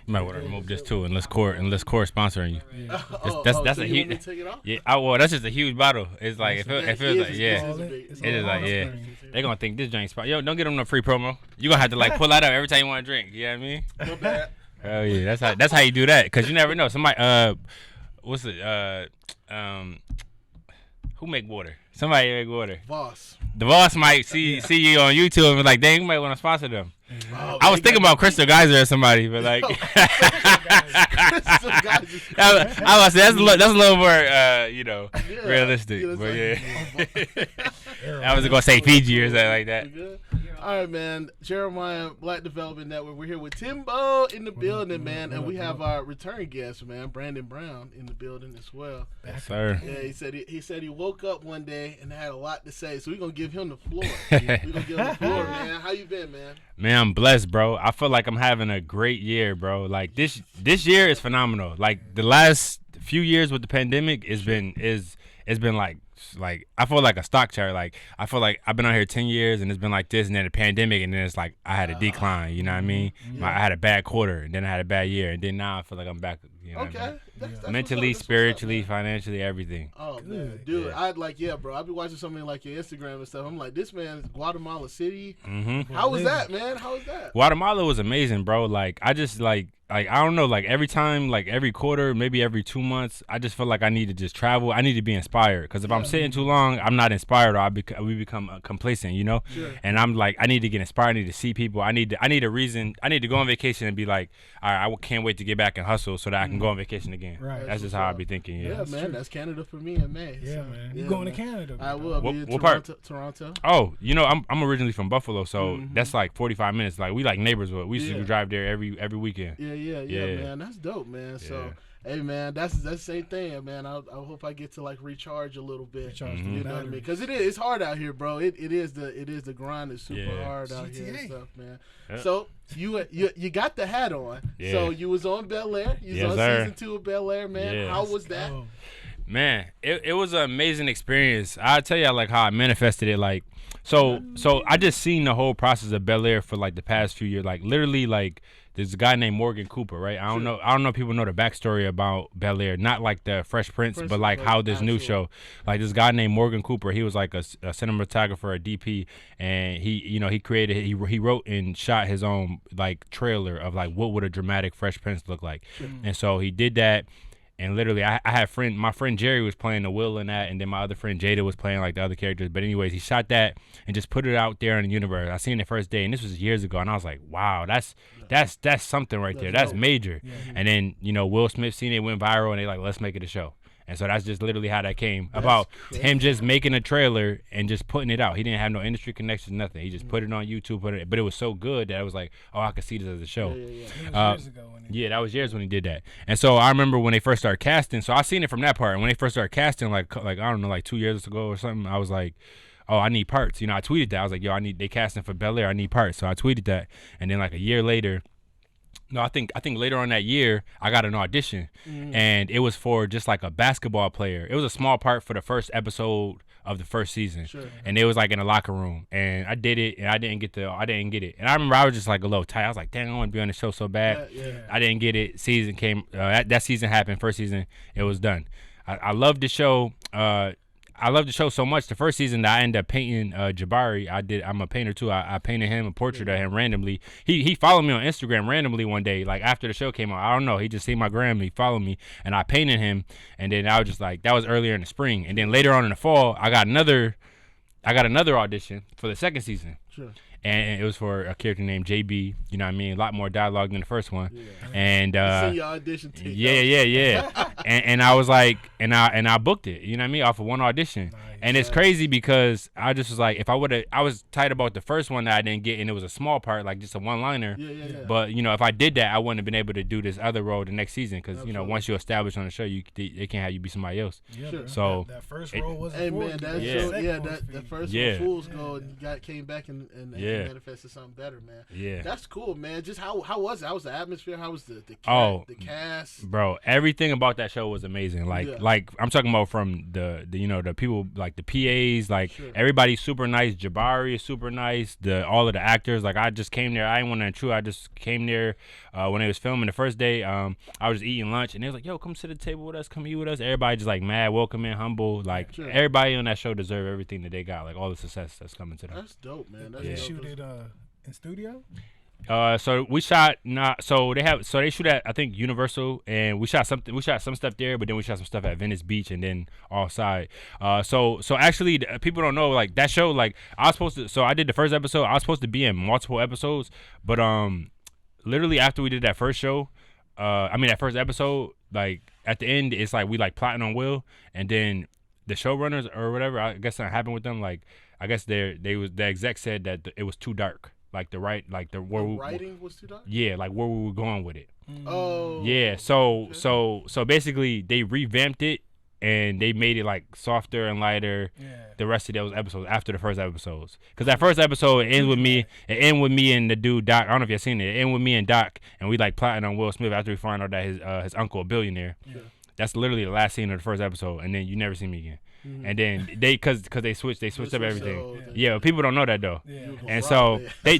You might want to remove this too, unless core sponsoring you. Yeah. That's a huge. Yeah, well, that's just a huge bottle. It's like it feels like It's it is all like on yeah. screen. They gonna think this drink spot. Yo, don't get them no free promo. You gonna have to like pull that up every time you want to drink. You know what I mean? My bad. Hell yeah, that's how you do that. Cause you never know. Somebody what's it who make water? Somebody make water. Voss. The boss might see you on YouTube and be like, dang, you might want to sponsor them. Oh, I was thinking about Crystal Geyser or somebody, but like, I was say that's a little more, realistic. But yeah, I was gonna say Fiji or something like that. All right, man. Jeremiah, Black Development Network. We're here with Timbo in the building, man, and we have our return guest, man, Brandon Brown, in the building as well. Yes, sir. Yeah, he said he woke up one day and had a lot to say, so we're gonna give him the floor. We're gonna give him the floor, man. How you been, man? Man, I'm blessed, bro. I feel like I'm having a great year, bro. Like this year is phenomenal. Like the last few years with the pandemic, it's been like I feel like a stock chart. Like I feel like I've been out here 10 years and it's been like this, and then the pandemic, and then it's like I had a decline. You know what I mean? Yeah. I had a bad quarter, and then I had a bad year, and then now I feel like I'm back. You know what I mean? That's Mentally, what's up, spiritually, financially, everything. Oh Good. man, dude, Yeah. I'd like, yeah, bro. I'd be watching something like your Instagram and stuff. I'm like, this man's Guatemala City. Mm-hmm. How was that, man? How was that? Guatemala was amazing, bro. Like I just like I don't know, like every time, like every quarter, maybe every 2 months, I just feel like I need to just travel. I need to be inspired, because if I'm sitting too long, I'm not inspired, or we become complacent, you know. Sure. And I'm like, I need to get inspired. I need to see people. I need a reason. I need to go on vacation and be like, all right, I can't wait to get back and hustle so that I can go on vacation again. Right. That's just how I be thinking. Yeah, Yeah. man, true. that's Canada for me in May. Yeah, so, man. yeah, You going to man. Canada? I will. What- be in what part? Toronto. Oh, I'm originally from Buffalo, so Mhm. that's like 45 minutes. Like we like neighbors. We used Yeah. to drive there every weekend. Yeah, Yeah. man. That's dope, man. So, Yeah. hey, man, that's the same thing, man. I hope I get to like recharge a little bit. Recharge the You know what I mean? Because it's hard out here, bro. It is the grind is super Yeah. hard out here and GTA. stuff, man. Yeah. So you got the hat on. Yeah. So you was on Bel-air. You was Yes, on sir. season 2 of Bel-air, man. Yeah. How was that? Oh, Man, it was an amazing experience. I'll tell you like how I manifested it. Like, so I just seen the whole process of Bel-air for like the past few years. Like literally, like there's a guy named Morgan Cooper, right? I don't know if people know the backstory about Bel-air, not like the Fresh Prince, but like how this new show, like this guy named Morgan Cooper, he was like a cinematographer, a DP, and he wrote and shot his own like trailer of like what would a dramatic Fresh Prince look like, and so he did that. And literally, I had my friend Jerry was playing the Will in that, and then my other friend Jada was playing like the other characters. But anyways, he shot that and just put it out there in the universe. I seen it the first day, and this was years ago, and I was like, wow, that's something right there. That's major. Yeah. And then Will Smith seen it, went viral, and they like, let's make it a show. And so that's just literally how that came about. Him just making a trailer and just putting it out. He didn't have no industry connections, nothing. He just put it on YouTube, but it was so good that I was like, oh, I could see this as a show. Yeah. it was years ago. Yeah, that was years when he did that. And so I remember when they first started casting. So I seen it from that part. And when they first started casting, like I don't know, like 2 years ago or something, I was like, oh, I need parts. I tweeted that. I was like, yo, they casting for Bel-air. I need parts. So I tweeted that. And then like a year later, no, I think later on that year, I got an audition, and it was for just like a basketball player. It was a small part for the first episode of the first season, and it was like in a locker room, and I did it, and I didn't get it. And I remember I was just like a little tight. I was like, dang, I want to be on the show so bad. Yeah. I didn't get it. Season came. That season happened. First season, it was done. I loved the show. I loved the show so much. The first season that I ended up painting Jabari. I'm a painter too. I painted him a portrait of him randomly. He followed me on Instagram randomly one day, like after the show came out. I don't know. He just seen my gram. He followed me, and I painted him. And then I was just like, that was earlier in the spring. And then later on in the fall, I got another audition for the second season. Sure. And it was for a character named JB. You know what I mean? A lot more dialogue than the first one. Yeah. And See your audition tape. yeah. and I was like, and I booked it. You know what I mean? Off of one audition. Nice. And it's crazy because I just was like, I was tight about the first one that I didn't get, and it was a small part, like just a one-liner. Yeah. But if I did that, I wouldn't have been able to do this other role the next season, because Absolutely. Once you're established on the show, they can't have you be somebody else. Yeah, Sure. bro. So, that first role wasn't Hey for man, you. that's Yeah. so, Second yeah. one was for That you. first Yeah. one fool's gold, and you came back and manifested something better, man. Yeah. That's cool, man. Just how was it? How was the atmosphere? How was the cast? Bro, everything about that show was amazing. Like Yeah. like I'm talking about from the people, like like the PAs, like Sure. everybody's super nice. Jabari is super nice. All of the actors, like I just came there. I didn't want to intrude. I just came there when they was filming the first day. I was eating lunch and they was like, "Yo, come sit at the table with us. Come eat with us." Everybody just like mad, welcoming, humble. Like Sure. everybody on that show deserve everything that they got. Like all the success that's coming to them. That's dope, man. That's Did you dope. shoot it in studio? So we shot they shoot at I think Universal, and we shot some stuff there, but then we shot some stuff at Venice Beach and then offside. So actually people don't know, like that show, like I was supposed to, so I did the first episode. I was supposed to be in multiple episodes, but literally after we did that first show, that first episode, like at the end it's like we like plotting on Will, and then the showrunners or whatever, I guess something happened with them, like I guess the exec said that it was too dark. Like the writing was too dark? Yeah, like where we were going with it. Oh. Yeah, so basically they revamped it and they made it like softer and lighter. Yeah. The rest of those episodes after the first episodes, because that first episode it ends with me and the dude Doc. I don't know if you've seen it. It ends with me and Doc, and we like plotting on Will Smith after we find out that his uncle a billionaire. Yeah. That's literally the last scene of the first episode, and then you never see me again. Mm-hmm. And then cause they switched up everything. Yeah, but people don't know that though. Yeah. And so they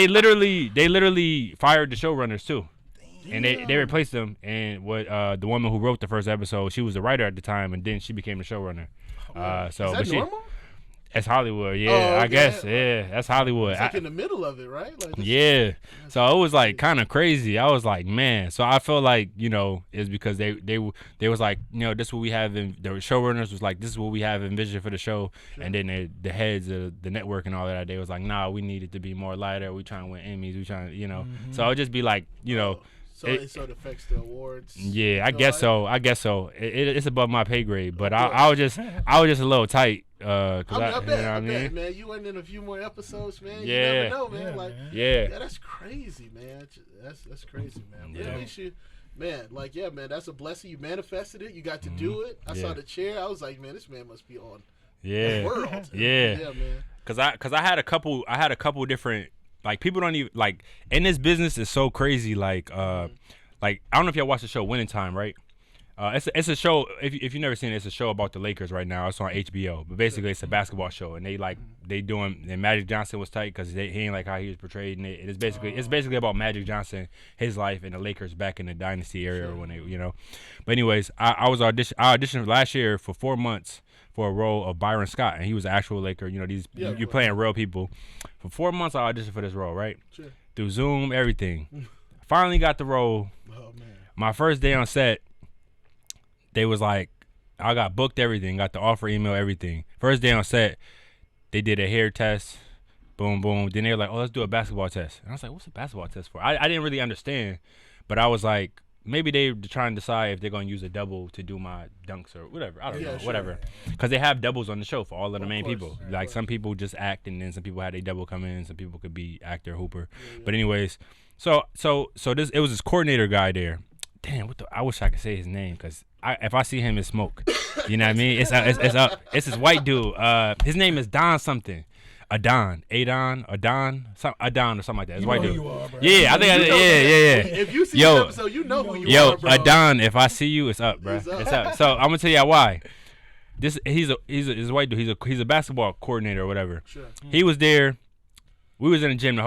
literally fired the showrunners too, and they replaced them. And what the woman who wrote the first episode, she was the writer at the time, and then she became the showrunner. Is that normal? That's Hollywood, yeah. Oh, okay. I guess, yeah, that's Hollywood. It's like in the middle of it, right? Like Yeah. So it was like kind of crazy. I was like, man. So I feel like, it's because they was like, this is what we have in the showrunners was like, this is what we have envisioned for the show. Sure. And then the heads of the network and all that, they was like, nah, we need it to be more lighter. We trying to win Emmys. We trying, Mm-hmm. So it would just be like, So it sort of affects the awards. Yeah, I guess so. It's above my pay grade, but I was just a little tight. I bet, I mean? man. You went in a few more episodes, man. Yeah. You never know, man. Yeah, like, man. Yeah. that's crazy, man. That's crazy, man. But Yeah. at least man, that's a blessing. You manifested it. You got to do it. I saw the chair. I was like, man, this man must be on the world. Yeah. Yeah, man. Cause I had a couple different, like, people don't even, like, in this business is so crazy, like I don't know if y'all watch the show Winning Time, right? It's a show, if you've never seen it, it's a show about the Lakers right now. It's on HBO, but basically it's a basketball show, and and Magic Johnson was tight because he ain't like how he was portrayed in it. It's basically about Magic Johnson, his life, and the Lakers back in the dynasty era when they, But anyways, I auditioned last year for 4 months for a role of Byron Scott, and he was an actual Laker. You're playing real people. For 4 months, I auditioned for this role, right? Sure. Through Zoom, everything. Finally got the role. Oh man. My first day on set, they was like, I got booked everything, got the offer email, everything. First day on set, they did a hair test, boom, boom. Then they were like, oh, let's do a basketball test. And I was like, what's a basketball test for? I didn't really understand, but I was like, maybe they're trying to decide if they're going to use a double to do my dunks or whatever. I don't know, sure. whatever. Because they have doubles on the show for all of the main course, people. of Like course. some people just act, and then some people had a double come in. Some people could be actor, hooper. But anyways, so it was this coordinator guy there. Damn, I wish I could say his name, because if I see him, it's smoke. You know what I mean? It's up. It's this white dude. His name is Don something. Adon or something like that. It's white dude. You are, bro. Yeah, I think. Yeah. If you see Yo. the episode, you know who you are, bro. Adon, if I see you, it's up, bro. It's up. It's up. So I'm gonna tell you why. He's a white dude. He's a basketball coordinator or whatever. Sure. He was there. We was in the gym the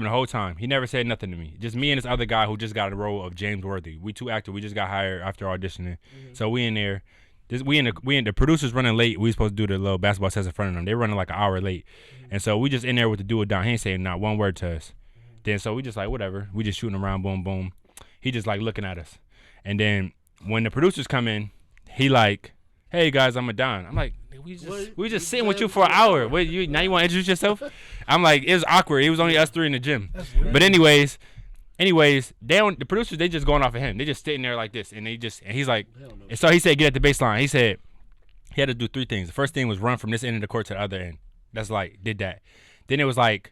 whole time. He never said nothing to me. Just me and this other guy who just got a role of James Worthy. We two actors. We just got hired after auditioning. So we in there. The producers running late. We supposed to do the little basketball test in front of them. They running like an hour late. And so we just in there with the dude down. He ain't saying not one word to us. Then so we just like, whatever. We just shooting around, boom, boom. He just like looking at us. And then when the producers come in, he like, hey guys, I'm Adon. I'm like, we just sitting with you for an hour. Wait, now you want to introduce yourself? I'm like, it was awkward. It was only us three in the gym. But anyways, the producers, they just going off of him. They just sitting there like this, and he's like, and so he said, get at the baseline. He said he had to do 3 things. The first thing was run from this end of the court to the other end. That's like, did that. Then it was like,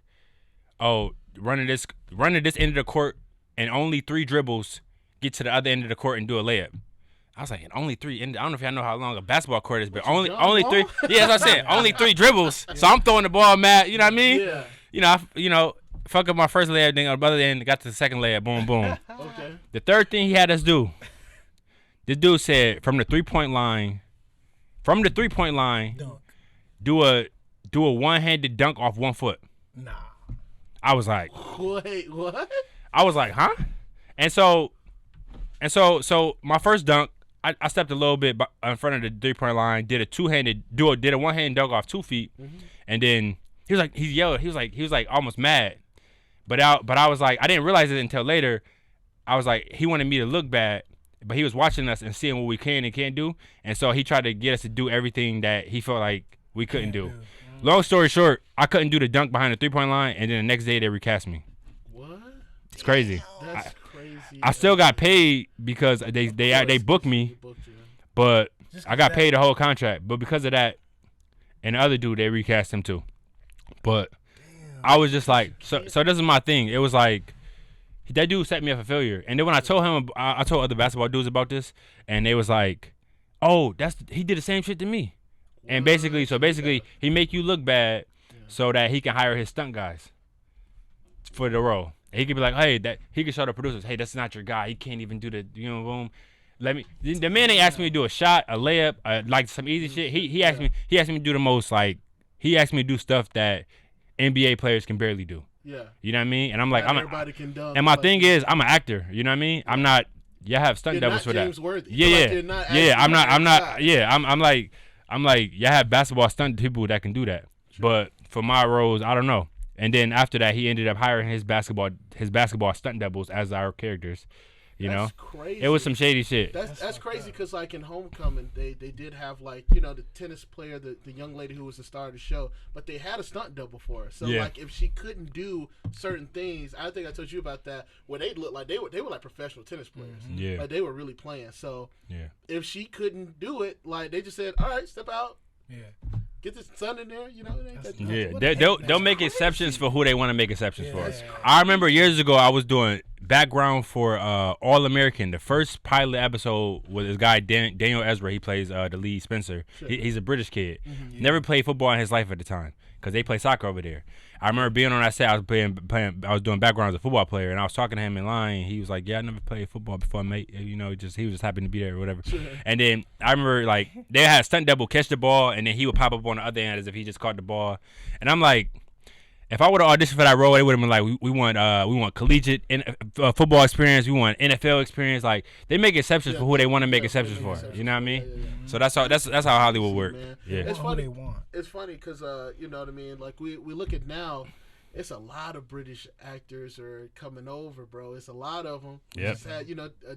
oh, running this end of the court, and only 3 dribbles, get to the other end of the court and do a layup. I was like, and only 3. I don't know if y'all know how long a basketball court is, but only 3. Yeah, that's what I said. Only 3 dribbles. So I'm throwing the ball mad. You know what I mean? Yeah. Fuck up my first layup, then on the other end, got to the second layup, boom, boom. Okay. The third thing he had us do, this dude said, from the 3-point line, from the 3-point line, Dunk. do a one-handed dunk off 1 foot. Nah. I was like, Wait, what? I was like, huh? And so my first dunk, I stepped a little bit in front of the 3-point line, did a one-hand dunk off 2 feet, and then he yelled, he was like almost mad, but I was like, I didn't realize it until later. I was like, he wanted me to look bad, but he was watching us and seeing what we can and can't do, and so he tried to get us to do everything that he felt like we couldn't do. Long story short, I couldn't do the dunk behind the 3-point line, and then the next day they recast me. What? It's crazy. That's crazy. I still got paid because they booked me, but I got paid the whole contract. But because of that, and the other dude, they recast him too. But I was just like, so this is my thing. It was like, that dude set me up for failure. And then when I told him, I told other basketball dudes about this, and they was like, oh, he did the same shit to me. And basically, he make you look bad so that he can hire his stunt guys for the role. And he could be like, hey, that he could show the producers, hey, that's not your guy. He can't even do the, boom. The man ain't asked me to do a shot, a layup, like some easy shit. He asked me to do the most, like, he asked me to do stuff that NBA players can barely do. Yeah. You know what I mean? And I'm like, everybody can dunk. And my thing is, I'm an actor. You know what I mean? I'm not. Y'all have stunt doubles for that. James Worthy. Yeah. I'm not. Yeah. I'm like, y'all have basketball stunt people that can do that. Sure. But for my roles, I don't know. And then after that, he ended up hiring his basketball stunt doubles as our characters. That's crazy. It was some shady shit. That's crazy because, like, in Homecoming, they did have, like, the tennis player, the young lady who was the star of the show, but they had a stunt double for her. So, like, if she couldn't do certain things, I think I told you about that, where they looked like they were like professional tennis players. Mm-hmm. Yeah. Like, they were really playing. So, if she couldn't do it, like, they just said, all right, step out. Yeah. Get the sun in there, they'll make exceptions for who they want to make exceptions for. I remember years ago I was doing background for All American. The first pilot episode was this guy Daniel Ezra. He plays the lead Spencer. Sure. He's a British kid. Mm-hmm. Never played football in his life at the time because they play soccer over there. I remember being on that set. I was doing background as a football player, and I was talking to him in line. He was like, "Yeah, I never played football before, mate." He was just happy to be there or whatever. Sure. And then I remember, like, they had a stunt double catch the ball, and then he would pop up on the other end as if he just caught the ball. And I'm like, if I would have auditioned for that role, it would have been like, we want collegiate football experience, we want NFL experience. Like, they make exceptions for who they want to make exceptions for. You know what I mean? Yeah. So that's how Hollywood works. Yeah. It's funny. It's funny because you know what I mean. Like, we look at now, it's a lot of British actors are coming over, bro. It's a lot of them. Yeah. Just had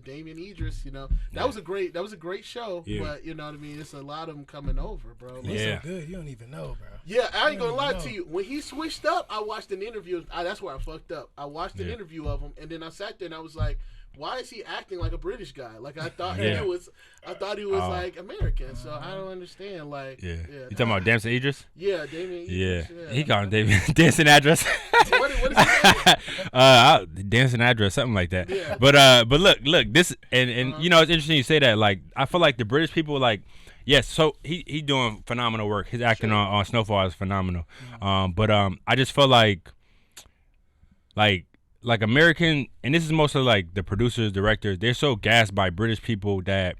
Damien Idris. That was a great show. Yeah. But you know what I mean. It's a lot of them coming over, bro. He's so good, you don't even know, bro. Yeah, I ain't gonna lie to you. When he switched up, I watched an interview. That's where I fucked up. I watched an interview of him, and then I sat there and I was like, why is he acting like a British guy? Like, I thought he was like American. So I don't understand. Like, you talking about Damson Idris? Yeah, Damien Idris. Yeah. He called him Dancing Address. what is he Dancing Address, something like that. Yeah. But look, this and it's interesting you say that. Like, I feel like the British people, like, yes, so he doing phenomenal work. His acting on Snowfall is phenomenal. But I just feel like American, and this is mostly like the producers, directors, they're so gassed by British people that,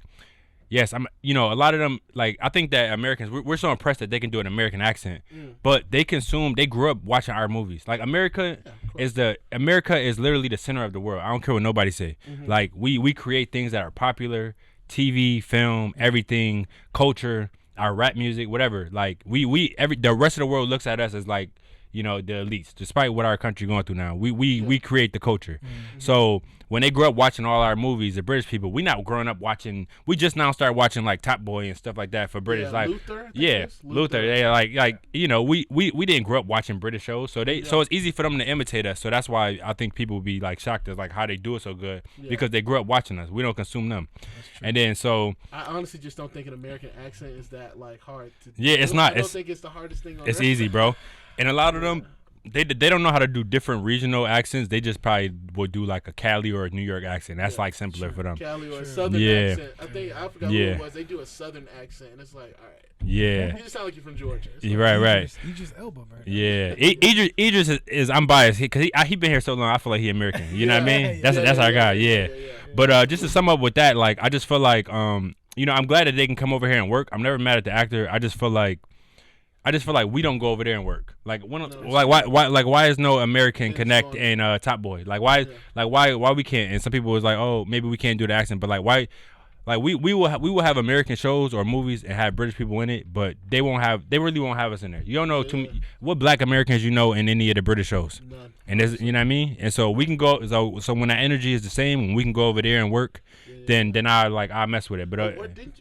yes, a lot of them, like, I think that Americans, we're so impressed that they can do an American accent, but they grew up watching our movies. Like, America is literally the center of the world. I don't care what nobody say. Mm-hmm. Like, we create things that are popular, TV, film, everything, culture, our rap music, whatever. Like, the rest of the world looks at us as like, the elites, despite what our country going through now. We create the culture. Mm-hmm. So when they grew up watching all our movies, the British people, we not growing up watching. We just now start watching like Top Boy and stuff like that for British. Like, Luther. Luther. They we didn't grow up watching British shows, so so it's easy for them to imitate us. So that's why I think people would be like shocked at like how they do it so good because they grew up watching us. We don't consume them. And then I honestly just don't think an American accent is that like hard to. Yeah, it's not. I don't think it's the hardest thing on It's earth. easy, bro. And a lot of them, they don't know how to do different regional accents. They just probably would do like a Cali or a New York accent. That's like simpler for them. Cali or a Southern accent. I forgot who it was. They do a Southern accent, and it's like, all right. Yeah. You just sound like you're from Georgia. Right. Idris Elba, right? Yeah. Idris is I'm biased because he been here so long. I feel like he American. You know what I mean? That's our guy. Yeah. But just to sum up with that, like, I just feel like I'm glad that they can come over here and work. I'm never mad at the actor. I just feel like we don't go over there and work. Like why is no American Connect and Top Boy? Like why we can't? And some people was like, oh, maybe we can't do the accent, but like why? Like we will have American shows or movies and have British people in it, but they really won't have us in there. You don't know what Black Americans you know in any of the British shows. None. And there's, you know what I mean? And so we can go so when that energy is the same, when we can go over there and work, then I mess with it. But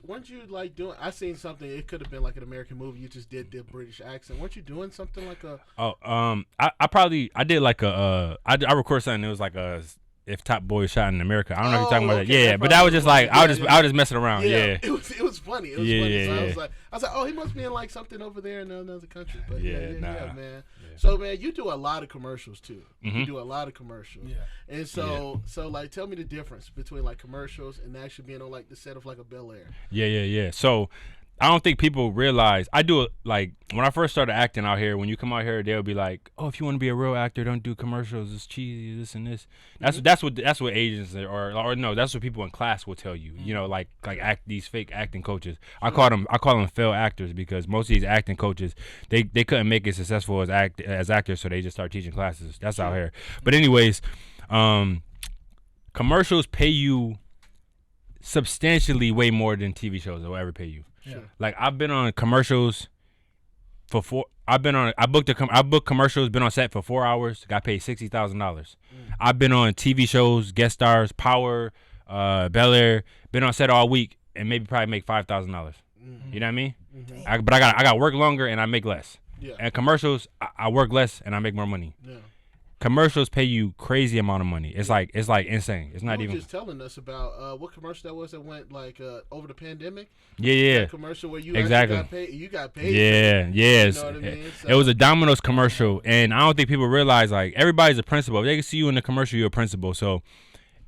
weren't you like doing? I seen something. It could have been like an American movie. You just did the British accent. Weren't you doing something like a? I did like I recorded something. It was like a. If Top Boy shot in America, I don't know if you're talking about that. Yeah, but that was just like I was just messing around. Yeah. It was funny. It was funny. So I was like, oh, he must be in like something over there in another country. But man. Yeah. So man, you do a lot of commercials too. Mm-hmm. You do a lot of commercials. Yeah. And so like, tell me the difference between like commercials and actually being on like the set of like a Bel-air. Yeah. So I don't think people realize I do it. Like when I first started acting out here, when you come out here, they'll be like, "Oh, if you want to be a real actor, don't do commercials. It's cheesy, this and this." That's what agents or no, that's what people in class will tell you. You know, like these fake acting coaches. I call them failed actors because most of these acting coaches they couldn't make it successful as actors, so they just start teaching classes. That's out here. But anyways, commercials pay you substantially way more than TV shows will ever pay you. Sure. Like I've been on commercials for I booked commercials, been on set for 4 hours, got paid $60,000. I've been on TV shows, guest stars, Power, Bel-air, been on set all week and maybe probably make $5,000. You know what I mean? Mm-hmm. But I got work longer and I make less. Yeah. And commercials, I work less and I make more money. Yeah. Commercials pay you crazy amount of money. It's like insane. It's not you even. Just telling us about what commercial that was that went like over the pandemic. Yeah. That commercial where you exactly got paid. You got paid. Yeah. You know what I mean? It was a Domino's commercial, and I don't think people realize like everybody's a principal. If they can see you in the commercial, you're a principal. So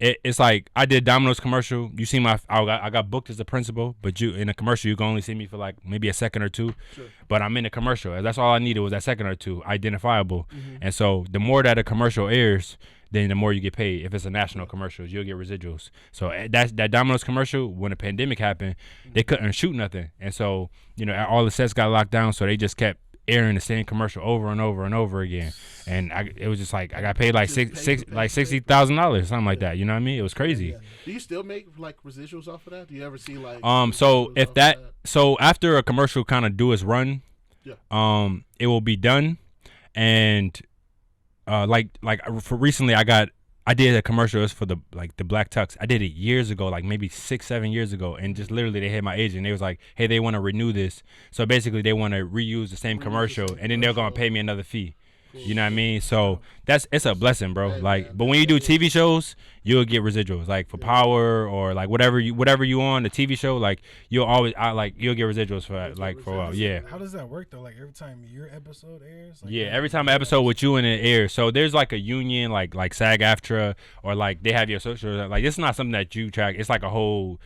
it's like I did Domino's commercial. You see I got booked as a principal, but you in a commercial you can only see me for like maybe a second or two. Sure. But I'm in a commercial. That's all I needed was that second or two, identifiable. Mm-hmm. And so the more that a commercial airs, then the more you get paid. If it's a national commercial, you'll get residuals. So that Domino's commercial, when the pandemic happened, they couldn't shoot nothing, and so all the sets got locked down. So they just kept airing the same commercial over and over and over again, and it was just like I got paid like $60,000, something like that. You know what I mean? It was crazy. Yeah. Do you still make like residuals off of that? Do you ever see like so after a commercial kind of do its run, it will be done, and for recently I did a commercial. It was for the Black Tux. I did it years ago, like maybe 6-7 years ago, and just literally they hit my agent. They was like, "Hey, they want to renew this." So basically, they want to reuse the same commercial, and then they're gonna pay me another fee. Cool. You know what I mean? So it's a blessing, bro. But when you do TV shows, you'll get residuals. Like for Power or like whatever you on the TV show, like you'll get residuals for that, like for a while. Yeah. How does that work though? Like every time your episode airs? Like every time an episode with you in it airs. So there's like a union, like Sag-aftra, or like they have your social. Like it's not something that you track. It's like a whole,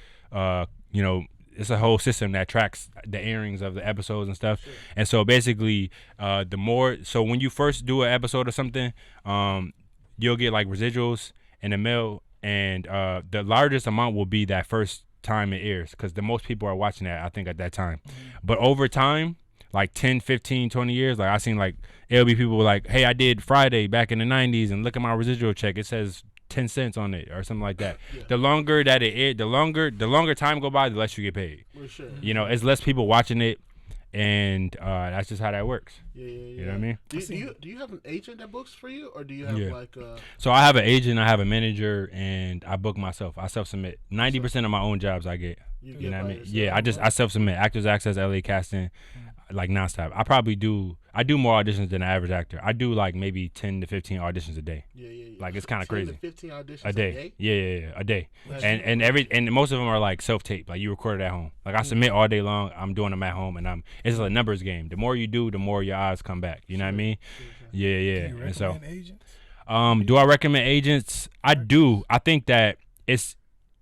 it's a whole system that tracks the airings of the episodes and stuff. Sure. And so basically, so when you first do an episode or something, you'll get like residuals in the mail, and the largest amount will be that first time it airs because the most people are watching that, I think, at that time. Mm-hmm. But over time, like 10, 15, 20 years, like I seen like it'll be people like, "Hey, I did Friday back in the 90s and look at my residual check. It says 10 cents on it," or something like that. Yeah. The longer that it aired, the longer time go by, the less you get paid. For sure. It's less people watching it, and that's just how that works. Yeah. You know what I mean? Do you have an agent that books for you, or do you have So I have an agent, I have a manager, and I book myself. I self-submit. 90% of my own jobs I get. You know what I mean? Yeah, I self-submit. Actors Access, LA Casting, like nonstop. I do more auditions than an average actor. I do like maybe 10 to 15 auditions a day. Yeah. Like it's kind of crazy. 15 auditions a day? Yeah, a day. And most of them are like self-tape. Like you record it at home. Like I submit all day long. I'm doing them at home, and it's a numbers game. The more you do, the more your odds come back. You know what I mean? Yeah. Do you recommend agents? Do I recommend agents? I do. I think that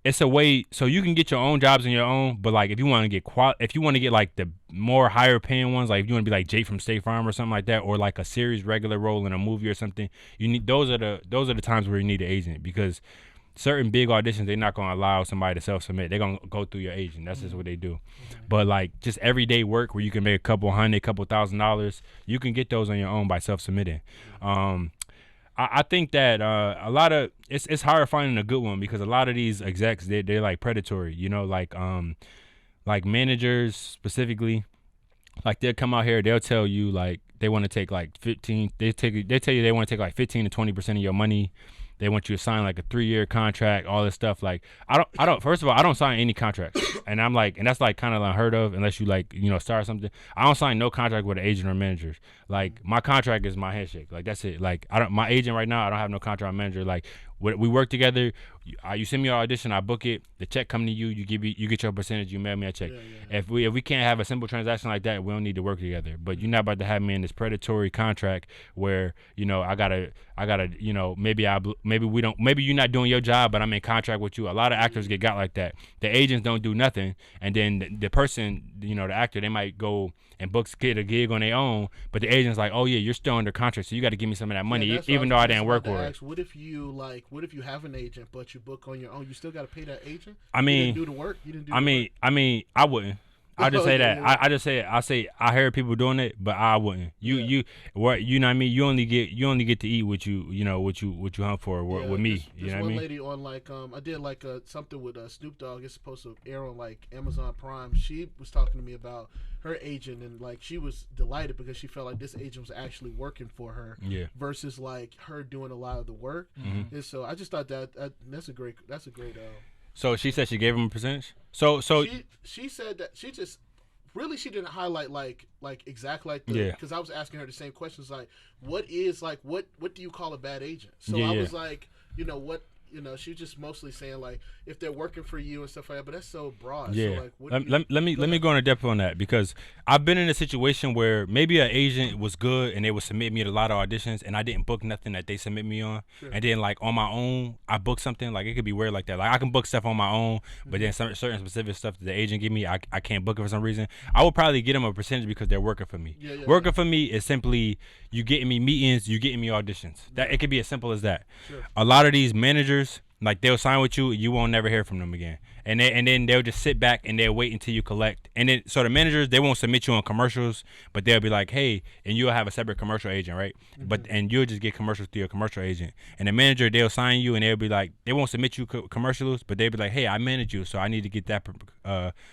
it's a way so you can get your own jobs on your own, but like if you want to get like the more higher paying ones, like if you want to be like Jay from State Farm or something like that, or like a series regular role in a movie or something, you need those are the times where you need an agent, because certain big auditions, they're not gonna allow somebody to self-submit. They're gonna go through your agent. That's just what they do. But like just everyday work where you can make a couple $100,000, you can get those on your own by self-submitting. I think that a lot of it's hard finding a good one because a lot of these execs they're like predatory, you know, like managers specifically, like they'll come out here, they'll tell you like they want to take like 15, they tell you they want to take like 15 to 20% of your money. They want you to sign like a 3-year contract, all this stuff. Like I don't. First of all, I don't sign any contracts, and I'm like, and that's like kind of unheard of unless you like, you know, start something. I don't sign no contract with an agent or manager. Like my contract is my handshake. Like that's it. Like my agent right now, I don't have no contract with manager. Like we work together. You send me your audition, I book it. The check come to you. You get your percentage. You mail me a check. Yeah. If we can't have a simple transaction like that, we don't need to work together. But you're not about to have me in this predatory contract where, you know, I gotta, you know, maybe you're not doing your job, but I'm in contract with you. A lot of actors get got like that. The agents don't do nothing, and then the person, you know, the actor, they might go and get a gig on their own, but the agent's like, oh yeah, you're still under contract, so you got to give me some of that money, even though I didn't work for it. What if you have an agent, but you book on your own? You still got to pay that agent? I mean, you didn't do the work. You didn't do. I mean, I wouldn't. I just say that. I just say it. I say I heard people doing it, but I wouldn't. You know what I mean? You only get to eat what you know what you hunt for with me. You know what I mean? One lady on like I did like something with Snoop Dogg. It's supposed to air on like Amazon Prime. She was talking to me about her agent, and like she was delighted because she felt like this agent was actually working for her. Yeah. Versus like her doing a lot of the work. Mm-hmm. And so I just thought that's a great. So she said she gave him a percentage. So she said that she just really she didn't highlight like exact like the because I was asking her the same questions like what do you call a bad agent? So I was like, you know what, you know, she was just mostly saying like if they're working for you and stuff like that, but that's so broad. Yeah. So like let me go into depth on that because I've been in a situation where maybe an agent was good and they would submit me to a lot of auditions and I didn't book nothing that they submit me on. Sure. And then like on my own I booked something. Like it could be weird like that. Like I can book stuff on my own, but then some certain specific stuff that the agent give me I can't book it for some reason. I would probably get them a percentage because they're working for me. Working for me is simply you getting me meetings, you getting me auditions. That it could be as simple as that. Sure. A lot of these managers, like they'll sign with you, you won't never hear from them again, and then they'll just sit back and they'll wait until you collect. And then so the managers, they won't submit you on commercials, but they'll be like, hey, and you'll have a separate commercial agent, right? Mm-hmm. And you'll just get commercials through your commercial agent. And the manager, they'll sign you and they'll be like, they won't submit you commercials, but they'll be like, hey, I manage you, so I need to get that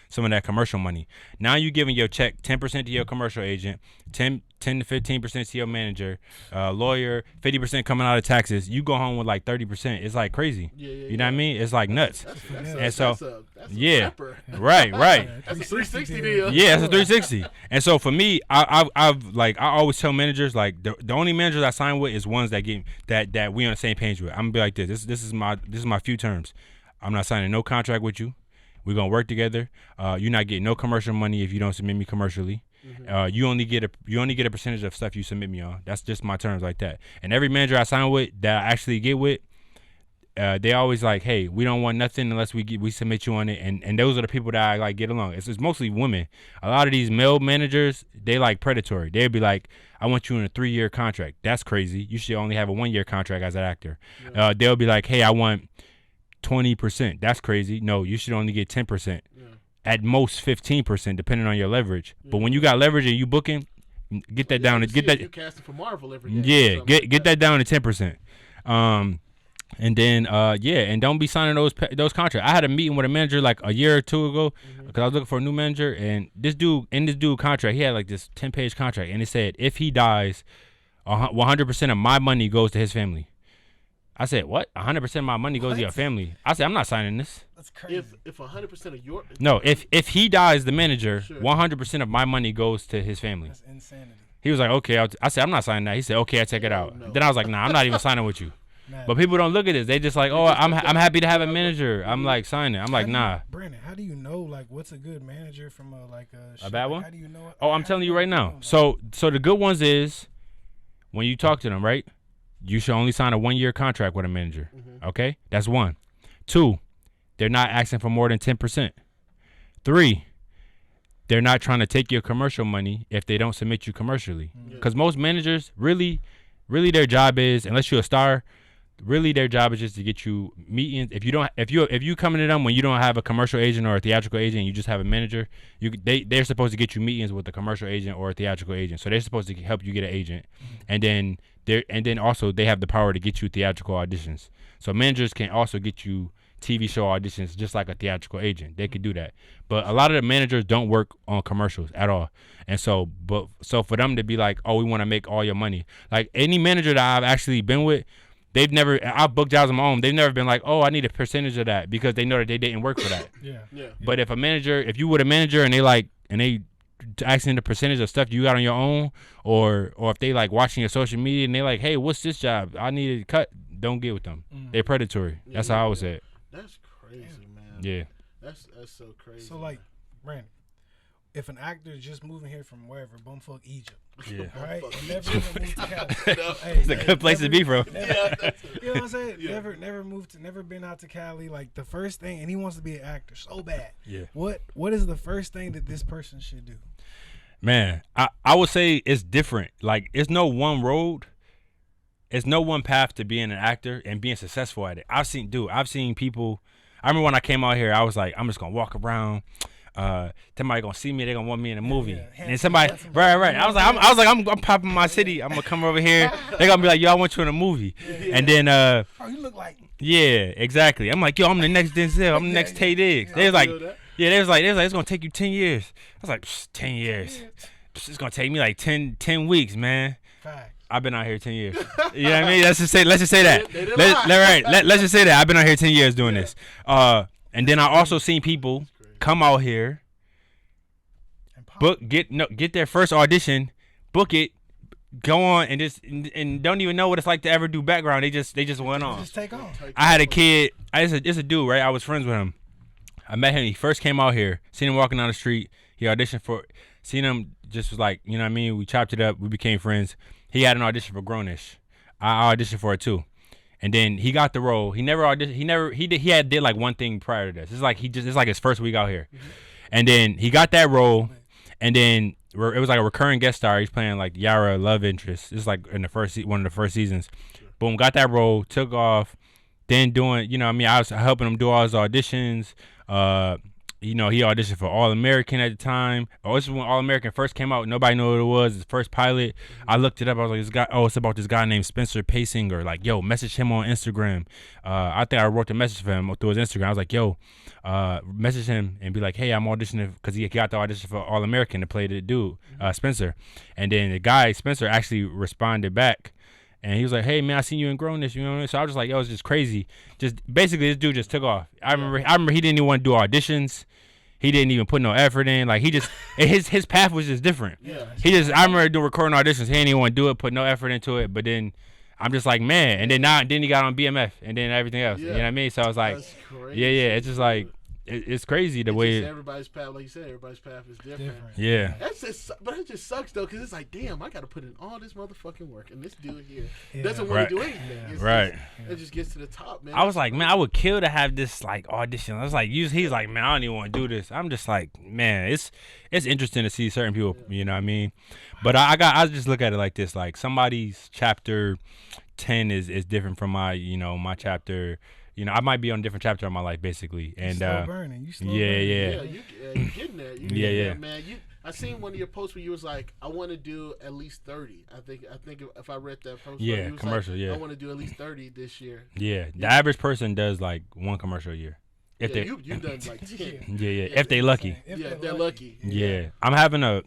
some of that commercial money. Now you giving your check 10% to your commercial agent, 10 to 15% to your manager, lawyer, 50% coming out of taxes. You go home with like 30%. It's like crazy. You know what I mean? It's like nuts. That's a right. That's a 360 deal. Yeah, it's a 360. And so for me, I always tell managers like the only managers I sign with is ones that get that we on the same page with. I'm gonna be like this. This is my few terms. I'm not signing no contract with you. We're gonna work together. You're not getting no commercial money if you don't submit me commercially. Mm-hmm. You only get a percentage of stuff you submit me on. That's just my terms like that. And every manager I sign with that I actually get with, they always like, hey, we don't want nothing unless we submit you on it. And those are the people that I like get along. It's mostly women. A lot of these male managers, they like predatory. They'll be like, I want you in a 3-year contract. That's crazy. You should only have a 1-year contract as an actor. Yeah. They'll be like, hey, I want 20%. That's crazy. No, you should only get 10%. Yeah. At most 15%, depending on your leverage. Yeah. But when you got leverage and you booking, get that down. Get that. You casting for Marvel every day. Yeah, get that down to 10%. And then and don't be signing those contracts. I had a meeting with a manager like a year or two ago because I was looking for a new manager, and this dude contract, he had like this 10-page contract, and it said if he dies, 100% of my money goes to his family. I said, what? 100% of my money goes to your family. I said, I'm not signing this. That's crazy. If 100% of your no, if he dies, the manager, 100% of my money goes to his family. That's insanity. He was like, okay. I said, I'm not signing that. He said, okay, I check it out. No. Then I was like, nah, I'm not even signing with you. But people don't look at this. They just like, oh, I'm happy to have a manager. I'm like signing. I'm like, nah. Brandon, how do you know like what's a good manager from a bad one? How do you know? Oh, I'm telling you right now. So the good ones is when you talk to them, right? You should only sign a 1-year contract with a manager. Mm-hmm. Okay, that's 1. 2, they're not asking for more than 10%. 3, they're not trying to take your commercial money if they don't submit you commercially. Because most managers really their job is, unless you're a star, really their job is just to get you meetings. If you coming to them when you don't have a commercial agent or a theatrical agent, you just have a manager. They're supposed to get you meetings with a commercial agent or a theatrical agent. So they're supposed to help you get an agent, and then also they have the power to get you theatrical auditions. So managers can also get you TV show auditions just like a theatrical agent. They could do that. But a lot of the managers don't work on commercials at all. And so for them to be like, oh, we want to make all your money. Like any manager that I've actually been with, I've booked jobs on my own. They've never been like, oh, I need a percentage of that because they know that they didn't work for that. Yeah. But if you were a manager and they asking the percentage of stuff you got on your own, or if they like watching your social media and they like, hey, what's this job? I need a cut. Don't get with them. They're predatory. That's how I would say it. That's crazy, man. Yeah. That's so crazy. So like, Brandon, if an actor is just moving here from wherever, bumfuck Egypt, Yeah. all right, and never even moved to Cali. It's a good place to be, bro. You know what I'm saying? Yeah. Never been out to Cali. Like the first thing, and he wants to be an actor so bad. Yeah. What is the first thing that this person should do? Man, I would say it's different. Like, it's no one road. It's no one path to being an actor and being successful at it. I've seen people. I remember when I came out here, I was like, I'm just gonna walk around. Somebody gonna see me. They gonna want me in a movie. Yeah. And somebody, right. I was like, I'm popping my city. I'm gonna come over here. They gonna be like, yo, I want you in a movie. Yeah. And then, Oh, you look like. yeah, exactly. I'm like, yo, I'm the next Denzel. I'm the next Tay Diggs. They was like, they was like, it's gonna take you 10 years. I was like, 10 years. It's gonna take me like 10 weeks, man. Fact. I've been out here 10 years. You know what I mean? Let's just say that. They didn't Let's just say that. I've been out here 10 years doing this. And then I also seen people come out here, get their first audition, book it, go on and don't even know what it's like to ever do background. They just went on. Just take on. I had a kid. It's a dude, right? I was friends with him. I met him. He first came out here. Seen him walking down the street. He auditioned for. Seen him. Just was like, you know what I mean? We chopped it up. We became friends. He had an audition for Grownish. I auditioned for it too. And then he got the role. He never auditioned. He had did like one thing prior to this. It's like it's like his first week out here. Mm-hmm. And then he got that role. And then it was like a recurring guest star. He's playing like Yara love interest. It's like in one of the first seasons. Boom, got that role, took off. Then doing, you know what I mean? I was helping him do all his auditions. You know, he auditioned for All American at the time. Oh, this is when All American first came out. Nobody knew what it was. His first pilot. I looked it up. I was like, this guy. Oh, it's about this guy named Spencer Pasinger. Like, yo, message him on Instagram. I think I wrote the message for him through his Instagram. I was like, yo, message him and be like, hey, I'm auditioning because he got the audition for All American to play the dude, Spencer. And then the guy Spencer actually responded back. And he was like, hey, man, I seen you in Grownish, you know what I mean? So I was just like, yo, it's just crazy. Just basically, this dude just took off. I remember he didn't even want to do auditions. He didn't even put no effort in. Like, he just, his path was just different. Yeah. I remember doing recording auditions. He didn't even want to do it, put no effort into it. But then I'm just like, man. And then he got on BMF and then everything else. You know what I mean? So I was like, yeah. It's just like, it's crazy the way everybody's path, like you said, everybody's path is different. Yeah. But it just sucks though, because it's like, damn, I got to put in all this motherfucking work, and this dude here doesn't want to do anything. It just gets to the top, man. I was like, man, I would kill to have this like audition. I was like, he's like, man, I don't even want to do this. I'm just like, man, it's interesting to see certain people. You know what I mean? But I just look at it like this: like somebody's chapter 10 is different from my chapter. You know, I might be on a different chapter of my life, basically. And still burning. You still burning. Yeah, you getting there. Yeah. Man, I seen one of your posts where you was like, I want to do at least 30. I think if I read that post, yeah, commercial. Like, yeah, I want to do at least 30 this year. Yeah, the average person does like one commercial a year. If they, you done like 10. Yeah. If they lucky. If they're lucky. Yeah, I'm having a.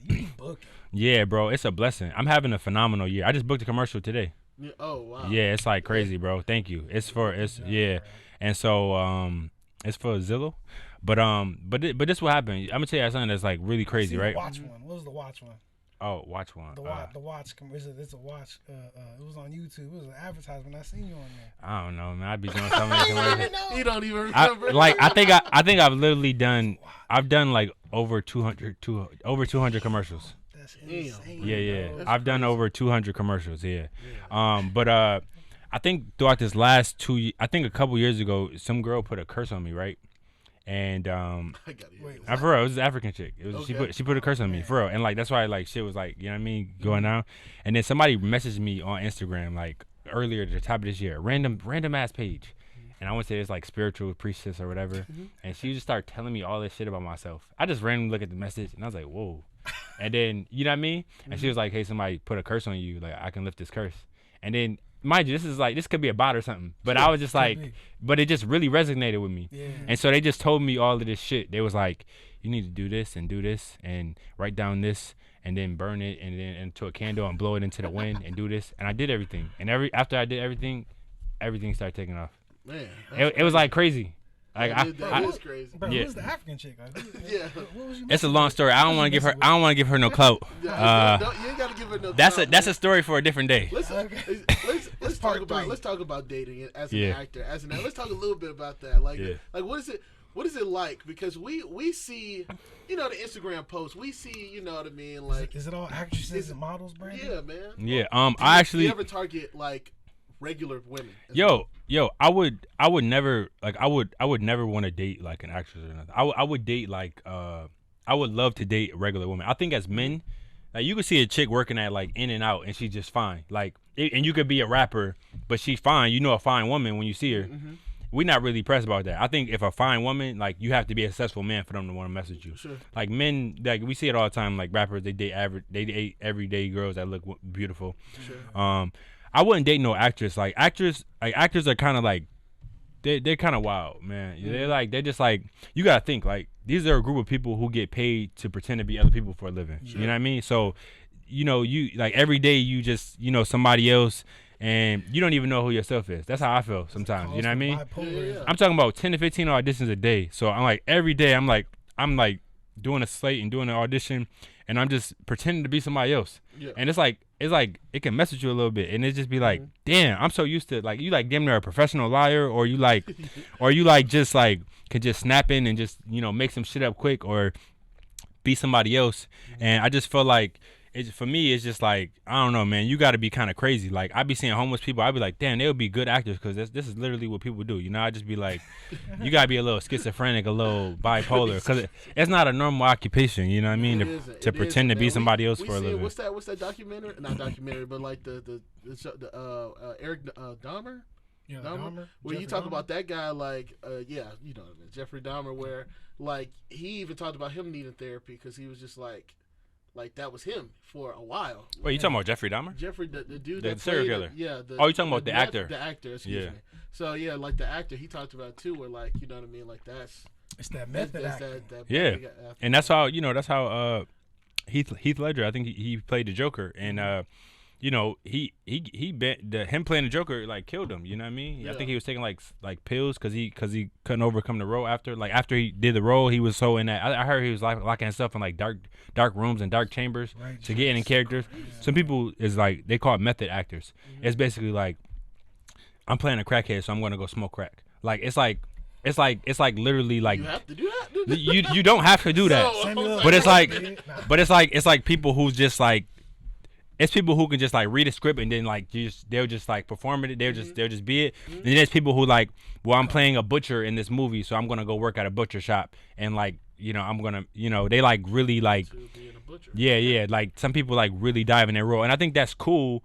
Yeah, bro, it's a blessing. I'm having a phenomenal year. I just booked a commercial today. Yeah, oh wow. Yeah, it's like crazy, bro. Thank you. And so it's for Zillow, but this will happen. I'm gonna tell you something that's like really crazy, right? Watch one. What was the watch one? Oh, watch one. The watch. It's a watch. It was on YouTube. It was an advertisement. I seen you on there. I don't know, man. I'd be doing something. You don't even remember. I think I've literally done. I've done like over 200 commercials. That's insane. Yeah. I've done over 200 commercials. Yeah. But I think throughout this last 2 years, I think a couple years ago, some girl put a curse on me, right? And for real, it was an African chick. It was she put a curse on me, for real. And like that's why like shit was like, you know what I mean, going down. And then somebody messaged me on Instagram like earlier at the top of this year, random ass page. And I went to this like spiritual priestess or whatever, and she just started telling me all this shit about myself. I just randomly look at the message and I was like, whoa. And then, you know what I mean? And she was like, hey, somebody put a curse on you. Like, I can lift this curse. And then, mind you, this could be a bot or something. But I was just like, but it just really resonated with me. Yeah. And so they just told me all of this shit. They was like, you need to do this and write down this and then burn it and then into a candle and blow it into the wind and do this. And I did everything. And after I did everything started taking off. Man, it was like crazy. Like that is crazy. Bro, who's the African chick? Like, what was you it's a long story. I don't want to give her no clout. You ain't gotta give her no clout. That's a story for a different day. Let's talk about dating as an actor. Let's talk a little bit about that. Like what is it like? Because we see, the Instagram posts. We see, you know what I mean. Like, is it all actresses and models, Brandon? Yeah, man. Yeah. Do you ever target like regular women? Yo, I would never want to date like an actress or nothing. I would date like I would love to date regular women. I think as men, like you could see a chick working at like In and Out and she's just fine. Like and you could be a rapper, but she's fine. You know a fine woman when you see her. Mm-hmm. We're not really pressed about that. I think if a fine woman, like you have to be a successful man for them to want to mess with you. Sure. Like men, like we see it all the time. Like rappers, they date everyday girls that look beautiful. Sure. I wouldn't date no actress. Like actors are kind of like, they're kind of wild, man. Mm-hmm. They're just like, you gotta think like these are a group of people who get paid to pretend to be other people for a living. Sure. You know what I mean? So, you like every day you just somebody else, and you don't even know who yourself is. That's how I feel sometimes. You know what I mean? Yeah. I'm talking about 10 to 15 auditions a day. So I'm like every day I'm like doing a slate and doing an audition, and I'm just pretending to be somebody else. Yeah. And it's like it can mess with you a little bit, and it just be like, damn, I'm so used to like you like damn near a professional liar, or you like just like could just snap in and just make some shit up quick or be somebody else. And I just feel like for me it's just like I don't know, man. You got to be kind of crazy. Like I be seeing homeless people, I be like, damn, they would be good actors because this is literally what people do. I just be like, you gotta be a little schizophrenic, a little bipolar, because it's not a normal occupation. You know what I mean? To pretend to be somebody else for a living. What's that documentary? Not documentary, but like the Eric Dahmer. Yeah, Dahmer. Where you talk about that guy, like, Jeffrey Dahmer, where like he even talked about him needing therapy because he was just like that was him for a while. Wait, you talking about Jeffrey Dahmer? Jeffrey, the dude, the serial killer. Yeah. You talking about the actor? The actor, excuse me. So yeah, like the actor, he talked about too, where like you know what I mean, like it's that method acting. And that's how Heath Ledger, I think he played the Joker, and him playing the Joker like killed him. You know what I mean? Yeah. I think he was taking like pills because he couldn't overcome the role after he did the role. He was so in that. I heard he was locking himself in like dark rooms and dark chambers to get in characters. Yeah. Some people is like they call it method actors. Mm-hmm. It's basically like I'm playing a crackhead, so I'm gonna go smoke crack. Like it's like literally like you have to do that. you don't have to do that, but it's like people who just like. It's people who can just like read a script and then like they'll just like perform it. They'll just be it. Mm-hmm. And then there's people who like, well, I'm playing a butcher in this movie, so I'm gonna go work at a butcher shop and like I'm gonna they like really like like some people like really dive in their role, and I think that's cool.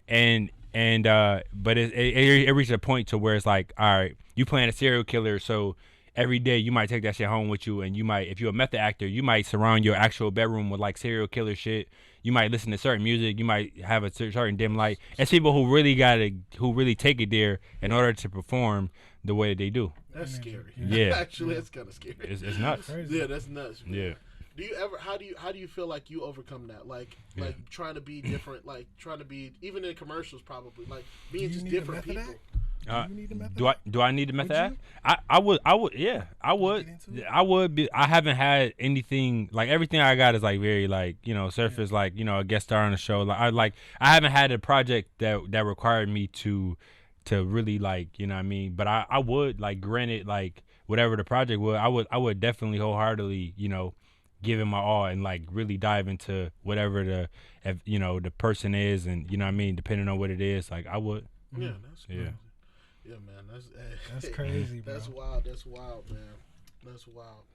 And but it reaches a point to where it's like, all right, you playing a serial killer, so every day you might take that shit home with you, and you might, if you're a method actor, you might surround your actual bedroom with like serial killer shit. You might listen to certain music. You might have a certain dim light. It's people who really take it there in order to perform the way that they do. That's scary. Yeah, actually, that's kind of scary. It's nuts. Yeah, that's nuts. Man. Yeah. Do you ever? How do you feel like you overcome that? Like trying to be different. Like trying to be even in commercials, probably like being just different people. Do I need the method act? I would be. I haven't had anything like everything I got is like very like surface like a guest star on the show. I haven't had a project that required me to really like what I mean. But I would like granted like whatever the project was, I would definitely wholeheartedly give it my all and like really dive into whatever the person is, and what I mean, depending on what it is, like I would. Yeah, that's crazy. Yeah, man, that's crazy, bro. That's wild, man. That's wild.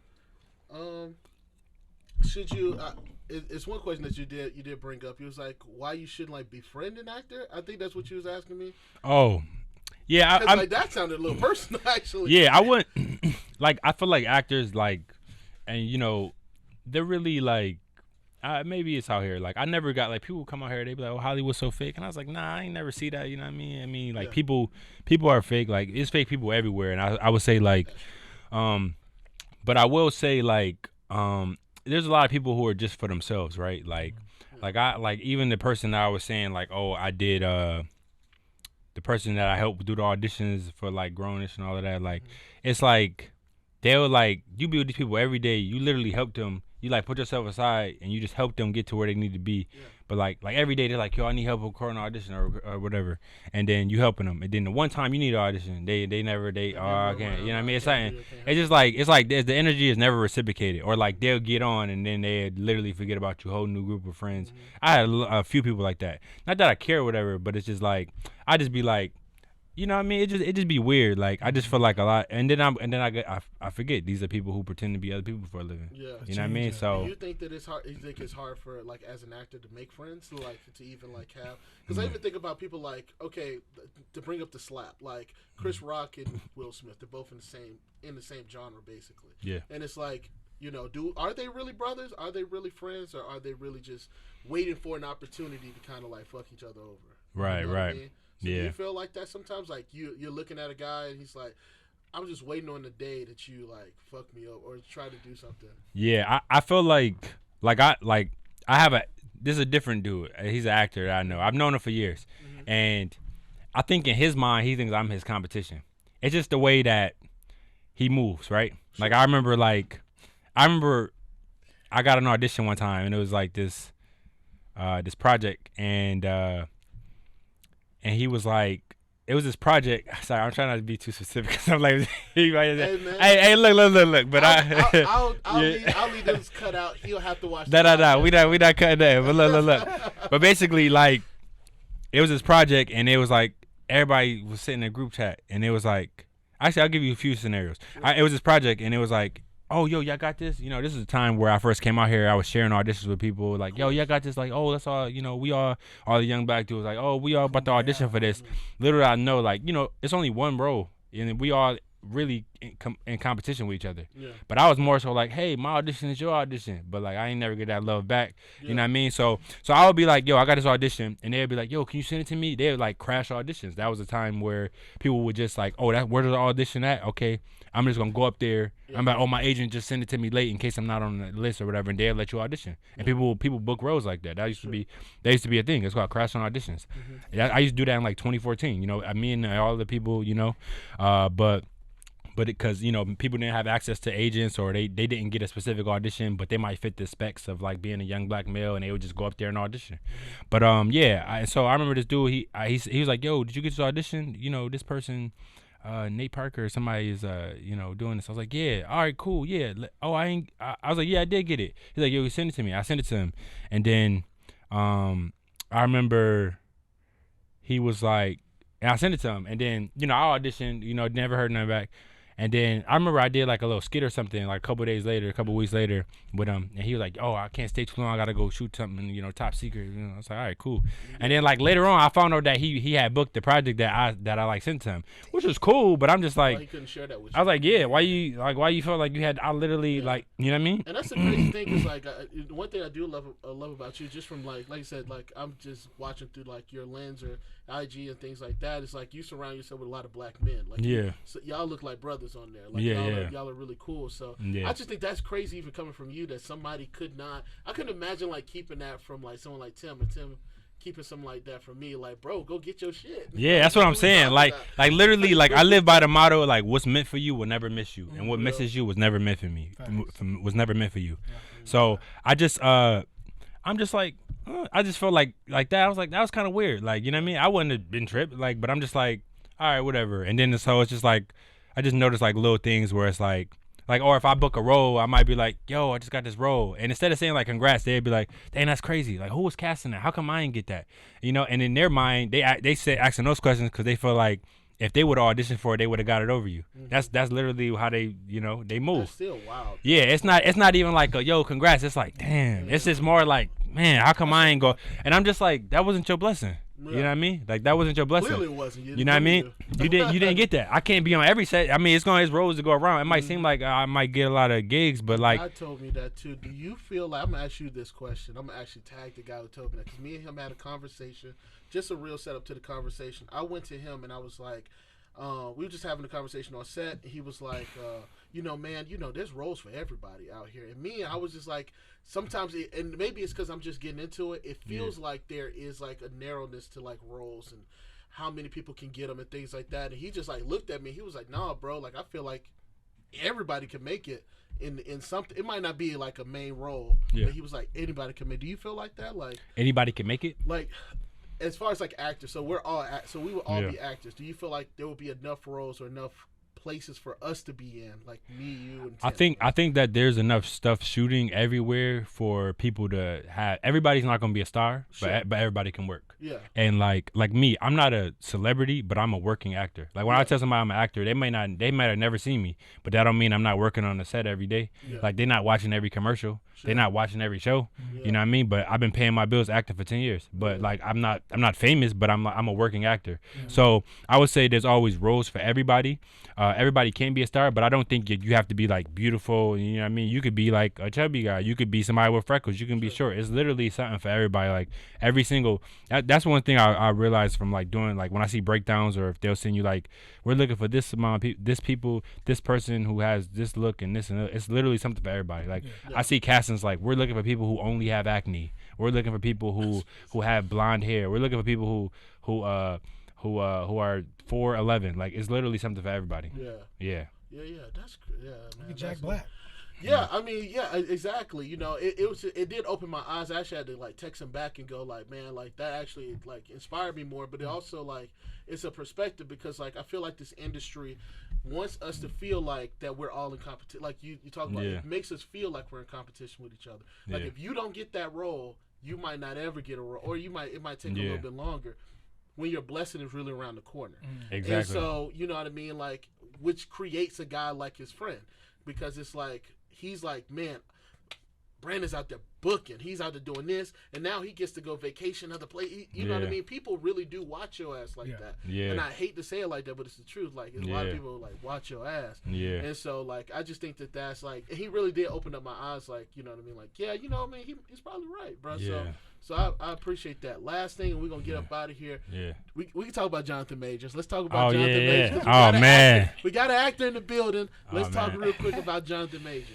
should you? It's one question that you did bring up. You was like, why you shouldn't like befriend an actor? I think that's what you was asking me. Oh, yeah. Like that sounded a little personal, actually. Yeah, I wouldn't. Like, I feel like actors like, and you know, they're really like. Maybe it's out here. Like, I never got like people come out here. They be like, "Oh, Hollywood's so fake," and I was like, "Nah, I ain't never see that." You know what I mean? I mean, like people are fake. Like, it's fake people everywhere, and I would say like, but I will say like, there's a lot of people who are just for themselves, right? Like even the person that I was saying like, oh, I did the person that I helped do the auditions for like Grownish and all of that. Like, it's like they were like, you be with these people every day. You literally help them. You like put yourself aside and you just help them get to where they need to be. Yeah. But like every day they're like, yo, I need help with recording an audition or whatever. And then you helping them. And then the one time you need an audition, they can't. You know what I mean? It's like it's just like the energy is never reciprocated. Or like they'll get on and then they literally forget about you, whole new group of friends. Mm-hmm. I had a few people like that. Not that I care or whatever, but it's just like I just be like, you know what I mean? It just be weird. Like, I just feel like a lot, and then I forget these are people who pretend to be other people for a living. Yeah, you know what I mean? So do you think that it's hard? You think it's hard for like as an actor to make friends, to even like have? Because I even think about people like, okay, to bring up the slap, like Chris Rock and Will Smith, they're both in the same genre basically. Yeah, and it's like, you know, are they really brothers? Are they really friends, or are they really just waiting for an opportunity to kind of like fuck each other over? Right, you know right. I mean? So do you feel like that sometimes? Like you're looking at a guy and he's like, I'm just waiting on the day that you like fuck me up or try to do something. Yeah, I feel like I have this is a different dude. He's an actor that I know. I've known him for years. Mm-hmm. And I think in his mind he thinks I'm his competition. It's just the way that he moves, right? Sure. Like I remember I got an audition one time and it was like this project and he was like, it was this project. Sorry, I'm trying not to be too specific because I'm like, hey, look. But I'll leave this cut out. He'll have to watch. No. We not cutting that. But look. But basically, like, it was this project, and it was like everybody was sitting in a group chat, and it was like, actually, I'll give you a few scenarios. It was this project, and it was like, oh, yo, y'all got this? You know, this is the time where I first came out here. I was sharing auditions with people. Like, yo, y'all got this? Like, oh, that's all, you know, all the young black dudes, like, oh, we all about to audition for this. Literally, I know, like, you know, it's only one role. And we all really in competition with each other. Yeah. But I was more so like, hey, my audition is your audition. But, like, I ain't never get that love back. Yeah. You know what I mean? So I would be like, yo, I got this audition. And they'd be like, yo, can you send it to me? They would, like, crash auditions. That was a time where people would just like, oh, where's the audition at? Okay. I'm just gonna go up there. Yeah. I'm like, oh, my agent just sent it to me late in case I'm not on the list or whatever, and they'll let you audition. And people book roles like that. That used to be a thing. It's called crashing auditions. Mm-hmm. I used to do that in like 2014. You know, me and all the people, you know, but because you know people didn't have access to agents or they didn't get a specific audition, but they might fit the specs of like being a young black male, and they would just go up there and audition. But so I remember this dude. He was like, yo, did you get this audition? You know, this person. Nate Parker, somebody is you know, doing this. I was like, yeah, all right, cool, yeah. Oh, I was like, yeah, I did get it. He's like, yo, send it to me. I sent it to him, and then I remember he was like, and I sent it to him, and then you know I auditioned, you know, never heard nothing back. And then I remember I did like a little skit or something like a couple weeks later with him, and he was like, "Oh, I can't stay too long. I gotta go shoot something, you know, top secret." You know, I was like, "All right, cool." And then like later on, I found out that he had booked the project that I like sent to him, which was cool. But I'm just like, he couldn't share that with you. I was like, "Yeah, why you felt like you had?" I literally like, you know what I mean? And that's the crazy thing is like one thing I do love about you, just from like you said, like I'm just watching through like your lens or IG and things like that. It's like you surround yourself with a lot of black men. Like so y'all look like brothers on there. Like y'all are really cool. So I just think that's crazy even coming from you that somebody could not. I couldn't imagine like keeping that from like someone like Tim and Tim keeping something like that from me. Like, bro, go get your shit. Yeah, that's what I'm saying. Like literally, like I live by the motto like what's meant for you will never miss you, and what misses you was never meant for me. Was never meant for you. So I just I'm just like. I just felt like that. I was like, that was kind of weird. Like, you know what I mean? I wouldn't have been tripped. Like, but I'm just like, all right, whatever. And then so it's just like, I just noticed like little things where it's like, or if I book a role, I might be like, yo, I just got this role. And instead of saying like, congrats, they'd be like, dang, that's crazy. Like, who was casting that? How come I didn't get that? You know? And in their mind, they say asking those questions because they feel like if they would have auditioned for it, they would have got it over you. That's literally how they they move. That's still wild. Yeah, it's not even like a yo, congrats. It's like, damn. It's just more like, man, how come I ain't go? And I'm just like, that wasn't your blessing. You know what I mean? Like, that wasn't your blessing. Clearly it wasn't. You know what I mean? You didn't get that. I can't be on every set. I mean, it's roles to go around. It might seem like I might get a lot of gigs, but like, God told me that too. Do you feel like, I'm gonna ask you this question? I'm gonna actually tag the guy who told me that, because me and him had a conversation, just a real setup to the conversation. I went to him and I was like, we were just having a conversation on set. He was like, man, there's roles for everybody out here. And me, I was just like, sometimes, and maybe it's because I'm just getting into it, it feels like there is like a narrowness to like roles and how many people can get them and things like that. And he just like looked at me. He was like, nah, bro, like I feel like everybody can make it in something. It might not be like a main role, but he was like, anybody can make it. Do you feel like that? Like anybody can make it? Like, as far as like actors, so we would all be actors. Do you feel like there would be enough roles or enough places for us to be in, like me, you, and Tim? I think that there's enough stuff shooting everywhere for people to have. Everybody's not gonna be a star, but everybody can work. Yeah. And like me, I'm not a celebrity, but I'm a working actor. Like when I tell somebody I'm an actor, they might have never seen me, but that don't mean I'm not working on the set every day. Yeah. Like they're not watching every commercial, they're not watching every show. Yeah. You know what I mean? But I've been paying my bills acting for 10 years. But like I'm not famous, but I'm a working actor. Yeah. So I would say there's always roles for everybody. Everybody can be a star, but I don't think you have to be like beautiful. You know what I mean? You could be like a chubby guy. You could be somebody with freckles. You can be short. It's literally something for everybody. Like every single. That's one thing I realized from like doing, like when I see breakdowns, or if they'll send you like, we're looking for this amount of this person who has this look and this and that. It's literally something for everybody. Like I see castings like, we're looking for people who only have acne. We're looking for people who have blonde hair. We're looking for people who are 4'11". Like it's literally something for everybody. Yeah. That's man. Jack Black. Yeah, I mean, yeah, exactly. It did open my eyes. I actually had to like text him back and go like, man, like that actually like inspired me more. But it also like it's a perspective, because like I feel like this industry wants us to feel like that we're all in competition. Like you talk about, it makes us feel like we're in competition with each other. Like if you don't get that role, you might not ever get a role, or it might take a little bit longer, when your blessing is really around the corner. Exactly. And so, you know what I mean? Like, which creates a guy like his friend, because it's like, he's like, man, Brandon's out there booking. He's out there doing this, and now he gets to go vacation other place. You know what I mean? People really do watch your ass like that. Yeah. And I hate to say it like that, but it's the truth. Like, there's a lot of people like watch your ass. Yeah. And so, like, I just think that's like, and he really did open up my eyes. Like, you know what I mean? Like, yeah, you know what I mean? He's probably right, bro. Yeah. So I appreciate that. Last thing, and we're gonna get up out of here. Yeah. We can talk about Jonathan Majors. Let's talk about Jonathan Majors. Oh man. We got an actor in the building. Let's talk real quick about Jonathan Majors.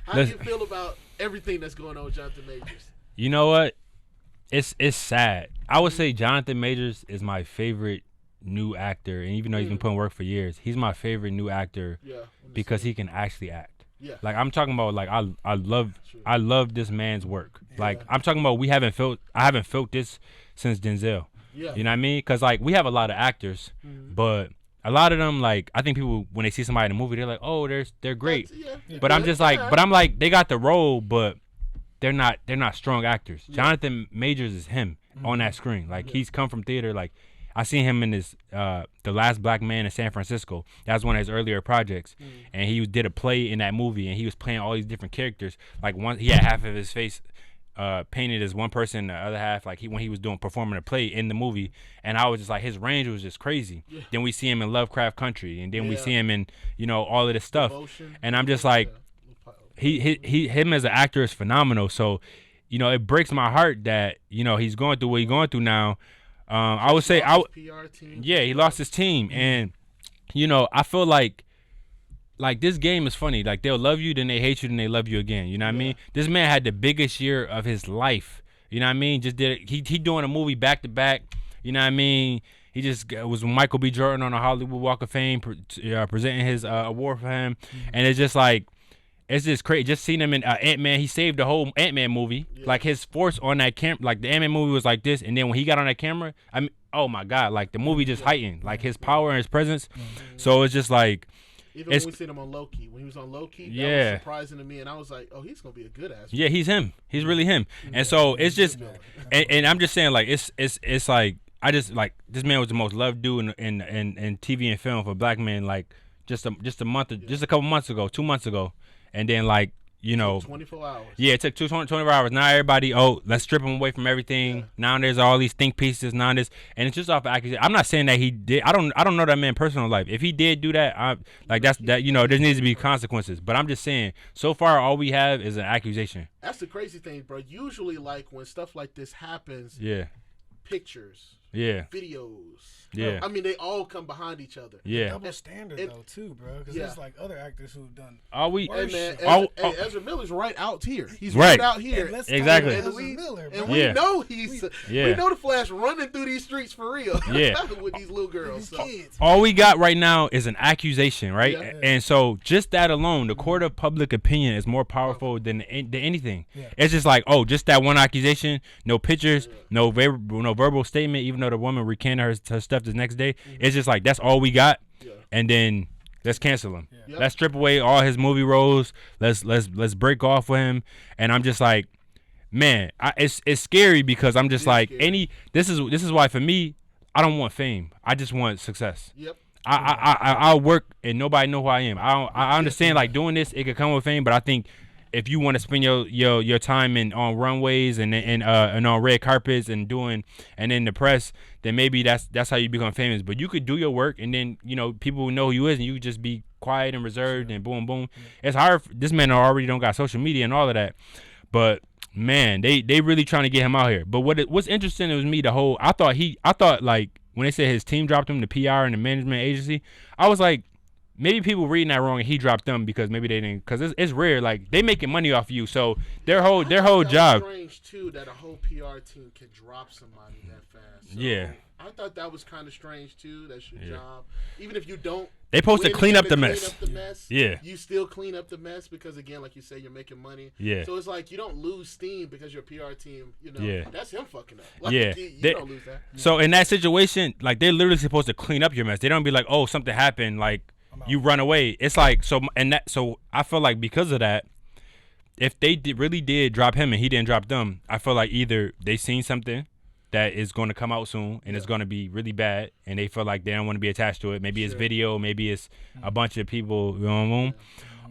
How do you feel about everything that's going on with Jonathan Majors? You know what? It's sad. I would say Jonathan Majors is my favorite new actor, and even though he's been putting work for years, he's my favorite new actor because he can actually act. Yeah. Like I'm talking about, like I love this man's work. Yeah. Like I'm talking about, I haven't felt this since Denzel. Yeah. You know what I mean? Cause like we have a lot of actors, but a lot of them, like, I think people, when they see somebody in a movie, they're like, oh, they're great. But I'm just like, they got the role, but they're not strong actors. Jonathan Majors is him on that screen. Like he's come from theater. Like I seen him in this The Last Black Man in San Francisco. That was one of his earlier projects, and he did a play in that movie, and he was playing all these different characters. Like he had half of his face painted as one person, the other half like when he was performing a play in the movie, and I was just like, his range was just crazy. Then we see him in Lovecraft Country, and then we see him in all of this stuff. Devotion. And I'm just like, him as an actor is phenomenal. So it breaks my heart that he's going through what he's going through now. I would say he lost his team, and I feel like this game is funny. Like they'll love you, then they hate you, then they love you again. You know what I mean? This man had the biggest year of his life. You know what I mean? Just did it. He doing a movie back to back. You know what I mean? He just was with Michael B. Jordan on the Hollywood Walk of Fame, presenting his award for him, and it's just like, it's just crazy. Just seeing him in Ant-Man, he saved the whole Ant-Man movie. Yeah. Like his force on that camera, like the Ant-Man movie was like this, and then when he got on that camera, I mean, oh my God, like the movie just heightened, like his power and his presence. So it's just like. Even when we seen him on Loki, when he was on Loki, that was surprising to me, and I was like, "Oh, he's gonna be a good ass." Yeah, he's him. He's really him. And so it's just, and I'm just saying, like it's like I just like this man was the most loved dude in TV and film for black men. Like just a couple months ago, 2 months ago, and then like. 24 hours. Yeah, it took 24 hours. Now everybody, let's strip him away from everything. Yeah. Now there's all these think pieces. Now this, and it's just off accusation. I'm not saying that he did. I don't know that man's personal life. If he did do that, there needs to be consequences. But I'm just saying, so far all we have is an accusation. That's the crazy thing, bro. Usually, like when stuff like this happens, pictures, videos. Yeah, I mean they all come behind each other. Yeah, double standard though too, bro. Because there's like other actors who've done. Ezra Miller's right out here. He's right out here. Exactly. And we know we know the Flash running through these streets for real. Yeah, with these little girls. Kids. All we got right now is an accusation, right? Yeah. And so just that alone, the court of public opinion is more powerful than anything. Yeah. It's just like, just that one accusation, no pictures, no verbal statement. Even though the woman recanted her stuff the next day, it's just like that's all we got, and then let's cancel him. Let's strip away all his movie roles. Let's break off with him. And I'm just like, man, it's scary because I'm just like this is why for me, I don't want fame. I just want success. Yep. I'll work and nobody know who I am. I understand like doing this, it could come with fame, but I think if you want to spend your time on runways and on red carpets and in the press, then maybe that's how you become famous. But you could do your work and then people will know who you is, and you could just be quiet and reserved and boom boom. It's hard. This man already don't got social media and all of that, but man, they really trying to get him out here. But what's interesting was me I thought like when they said his team dropped him, the PR and the management agency, I was like, maybe people reading that wrong and he dropped them because maybe they didn't, because it's rare. Like they making money off you, so their whole job. Strange too that a whole PR team can drop somebody that fast. So yeah, I thought that was kind of strange too. That's your job, even if you don't. They supposed to clean up the mess. Yeah, you still clean up the mess because again, like you say, you're making money. Yeah, so it's like you don't lose steam because your PR team, that's him fucking up. Like, yeah, you don't lose that. So in that situation, like they're literally supposed to clean up your mess. They don't be like, oh, something happened, like. You run away. It's like so I feel like because of that, if they really did drop him and he didn't drop them, I feel like either they seen something that is going to come out soon and it's going to be really bad, and they feel like they don't want to be attached to it. Maybe it's video, maybe it's a bunch of people,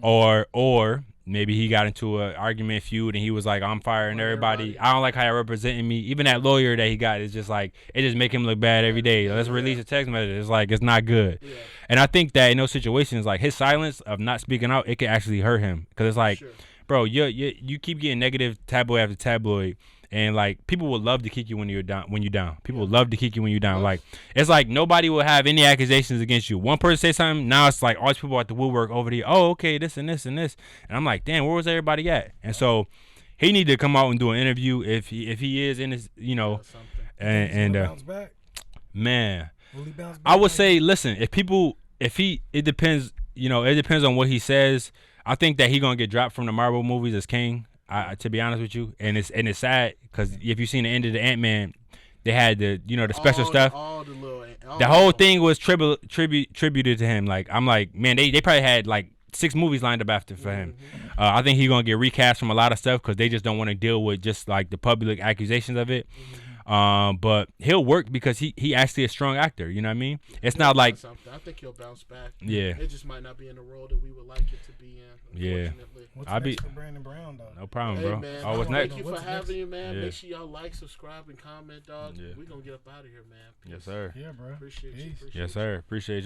or maybe he got into an argument feud and he was like, I'm firing everybody. I don't like how you're representing me. Even that lawyer that he got is just like, it just make him look bad every day. Let's release a text message. It's like, it's not good. Yeah. And I think that in those situations, like his silence of not speaking out, it could actually hurt him. Because it's like, bro, you keep getting negative tabloid after tabloid. And like people would love to kick you when you're down. People would love to kick you when you're down. Like it's like nobody will have any accusations against you. One person say something, now it's like all these people at the woodwork over there. Oh, okay, this and this and this. And I'm like, damn, where was everybody at? And so he need to come out and do an interview if he is in his, and bounce back? Man, will he bounce back? I would say, listen, it depends. It depends on what he says. I think that he gonna get dropped from the Marvel movies as King. To be honest with you, and it's sad because if you seen the end of the Ant-Man, they had the special stuff. The whole thing was tributed to him. Like I'm like, man, they probably had like 6 movies lined up for him. I think he's gonna get recast from a lot of stuff because they just don't want to deal with just like the public accusations of it. But he'll work because he actually a strong actor. You know what I mean? It's not like I think he'll bounce back. Yeah, it just might not be in the role that we would like it to be in. Yeah. What's next for Brandon Brown, though? No problem, bro. Man, what's next? Thank you for having me, man. Make sure y'all like, subscribe, and comment, dog. We're going to get up out of here, man. Peace. Yes, sir. Yeah, bro. Appreciate you. Yes, sir. Appreciate you.